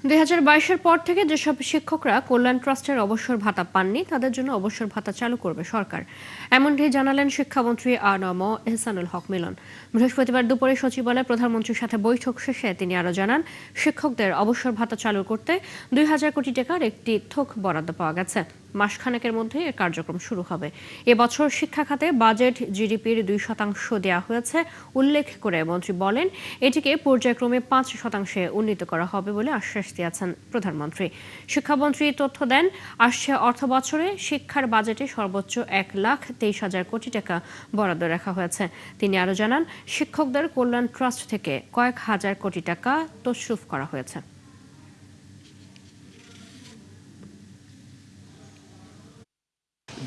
2022-এর পর থেকে যেসব শিক্ষকরা কল্যাণ ট্রাস্টের অবসর ভাতা পাননি তাদের জন্য অবসর ভাতা চালু করবে সরকার। এমনটি জানালেন শিক্ষামন্ত্রী আ.ন.ম এহসানুল হক মিলন। বৃহস্পতিবার দুপুরে সচিবালয়ে প্রধানমন্ত্রীর সাথে বৈঠক শেষে তিনি আরও জানান, শিক্ষকদের অবসর ভাতা চালু করতে 2,000 কোটি টাকার একটি থোক বরাদ্দ পাওয়া গেছে। মাসখানেকের মধ্যেই এর কার্যক্রম শুরু হবে। এবছর শিক্ষা খাতে বাজেট জিডিপির 2% দেওয়া হয়েছে উল্লেখ করে মন্ত্রী বলেন, এটিকে পর্যায়ক্রমে 5% উন্নীত করা হবে বলে আশ্বাস দিয়েছেন প্রধানমন্ত্রী। শিক্ষামন্ত্রী তথ্য দেন, আসছে অর্থবছরে শিক্ষার বাজেটে সর্বোচ্চ 1,23,000 কোটি টাকা বরাদ্দ রাখা হয়েছে। তিনি আরও জানান, শিক্ষকদের কল্যাণ ট্রাস্ট থেকে কয়েক হাজার কোটি টাকা তছরুফ করা হয়েছে।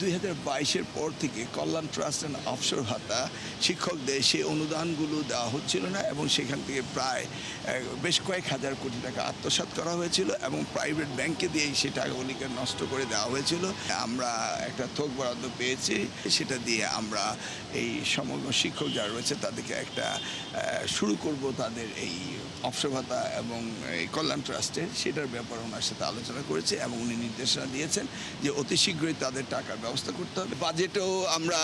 2022-এর পর থেকে কল্যাণ ট্রাস্ট অ্যান্ড অবসর ভাতা শিক্ষকদের সেই অনুদানগুলো দেওয়া হচ্ছিল না এবং সেখান থেকে প্রায় বেশ কয়েক হাজার কোটি টাকা আত্মসাৎ করা হয়েছিল এবং প্রাইভেট ব্যাংকে দিয়েই সেই টাকাগুলিকে নষ্ট করে দেওয়া হয়েছিল। আমরা একটা থোক বরাদ্দ পেয়েছি, সেটা দিয়ে আমরা এই সমগ্র শিক্ষক যারা রয়েছে তাদেরকে একটা শুরু করব তাদের এই অবসর ভাতা এবং এই কল্যাণ ট্রাস্টের, সেটার ব্যাপারে ওনার সাথে আলোচনা করেছে এবং উনি নির্দেশনা দিয়েছেন যে অতি শীঘ্রই তাদের টাকার ব্যবস্থা করতে হবে। বাজেটও আমরা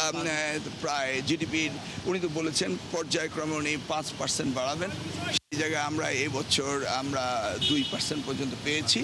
প্রায় জিডিপির, উনি তো বলেছেন পর্যায়ক্রমে উনি 5% বাড়াবেন, সেই জায়গায় আমরা এবছর আমরা 2% পর্যন্ত পেয়েছি।